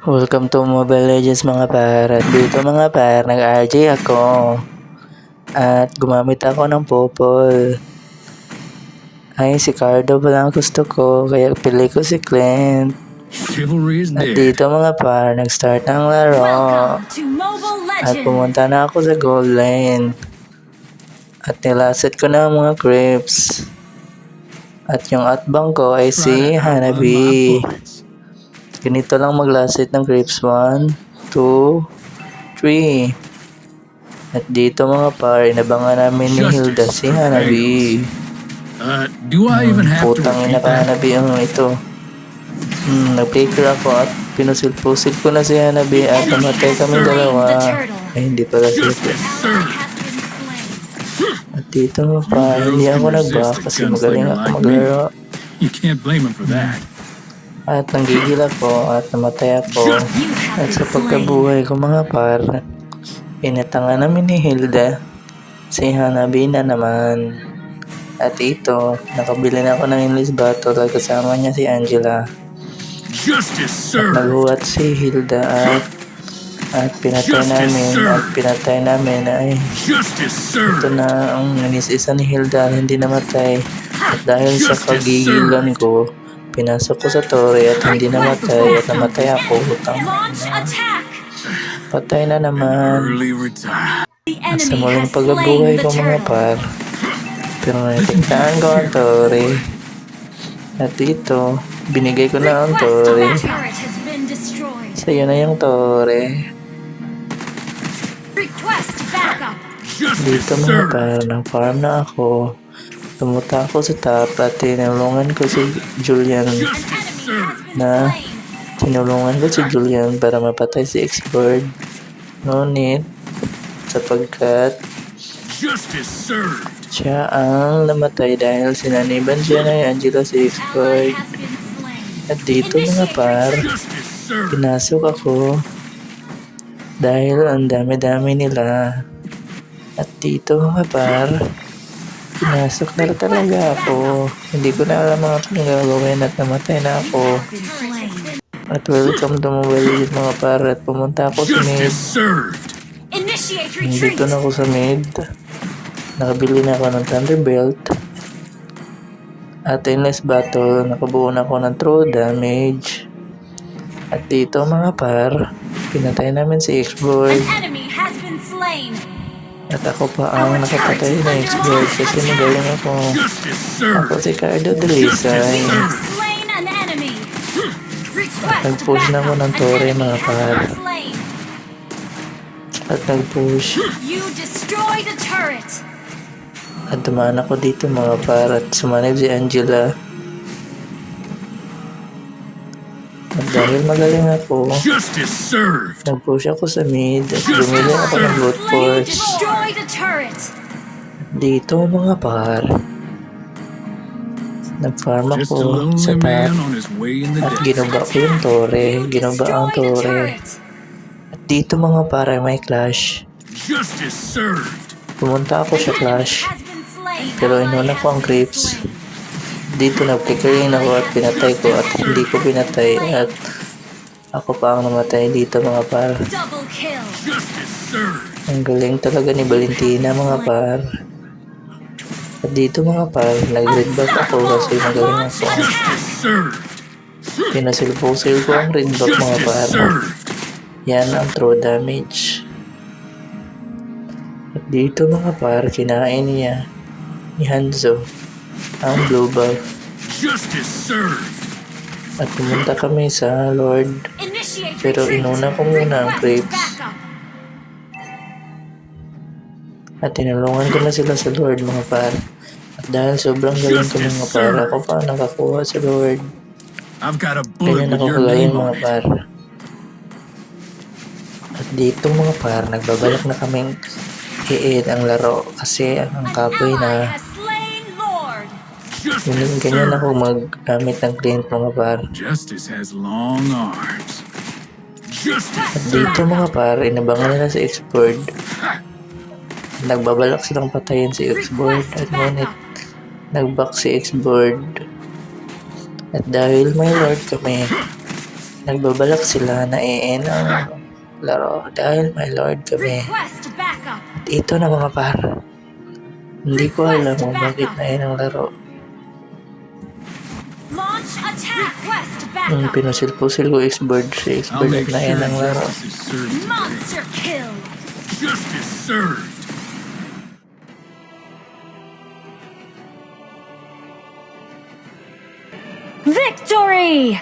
Welcome to Mobile Legends mga par. At dito mga par, nag-RJ ako. At gumamit ako ng popol. Ay, si Cardo pala ang gusto ko, kaya pili ko si Clint. At dito mga par, nag-start ng laro. At pumunta na ako sa gold lane. At nilasit ko na ang mga creeps. At yung atbang ko ay si Hanabi. Ganito lang maglasit ng creeps. 1, 2, 3. At dito mga par, inabangan namin ni Hilda si Hanabi. Putang ina ka Hanabi ang ito. Nag-flicker ako at pinusil-pusil ko na si Hanabi at namatay kami dalawa. Ay hindi pala siya. At dito mga par, hindi ako nag-back kasi magaling ako maglaro. You can't blame him for that. At nanggigil ako at namatay ako. At sa pagkabuhay ko mga par, pinatangan namin ni Hilda si Hanabi na naman. At ito, nakabili na ako ng English Battle at kasama niya si Angela. At naghuwat si Hilda at pinatay namin ay ito na ang nanis-isa ni Hilda hindi namatay. At dahil sa kagigilan ko, pinasok ko sa tore at hindi namatay at namatay ako. Patay na naman. At sa muling pagkabuhay ko mga par, pero natigtaan ko ang tore. At dito, binigay ko na ang tore. Sa'yo na yung tore. Dito mga par, nang-farm na ako. Pumunta ako sa top at tinulungan ko si Julian para mapatay si X-Bird. Ngunit sapagkat siya ang namatay dahil sinaniban siya ng Angela si X-Bird. At dito mga par, pinasok ako dahil ang dami-dami nila. At dito mga par, pinasok na talaga ako. Hindi ko na alam mga gagawin at namatay na ako. At welcome to Mobile Legends mga par. At pumunta ako sa mid. Dito na ako sa mid. Nakabili na ako ng Thunderbelt. At Endless Battle, nakabuo na ako ng true damage. At dito mga par, pinatay namin si X-Boy. At ako pa ang nakapatay na X-Bird kasi magaling ako. Ako si Cardo Delisay. Nag-push na ako ng tore mga par. At nag-push. At dumaan ako dito mga par at sumanib si Angela. At dahil magaling ako, nag-push ako sa mid at bumili ako ng brute force. Dito mga par, nag-farm ako sa top at ginuba ko yung tore, ginuba ang tore. At dito mga par ay may clash. Pumunta ako sa clash, pero inuna ko ang creeps. Dito nag-flickering ako at pinatay ko at hindi ko pinatay at ako pa ang namatay dito mga par. Ang galing talaga ni Valentina mga par. At dito mga par, nag-red back ako kasi magaling ako. Pinasilpusil ko ang red back mga par. Yan ang true damage. At dito mga par, kinain niya ni Hanzo ang blue buff. At pumunta kami sa Lord, pero inuna ko muna ang creeps. At tinulungan ko na sila sa Lord mga par. At dahil sobrang galing ko mga par, ako pa nakakuha sa Lord. Ganyan ako kagaling mga par. At dito mga par, nagbabalak na kaming i-end ang laro kasi ang kapoy na. Ganyan ako maggamit ng Clint mga par. At dito mga par, inabangan nila si X-Bird. Nagbabalak silang patayin si X-Bird at ngunit nag-back si X-Bird. At dahil may Lord kami, Nagbabalak sila na i-end ang laro dahil my lord kami. Request backup. Ito na mga par. Hindi ko alam kung bakit na-end ang laro. Launch attack. Request Nung backup. pinusil-pusil ko X-Bird si I'll X-Bird make at na-end sure ang laro. justice is served. Monster kill. Justice served. Victory!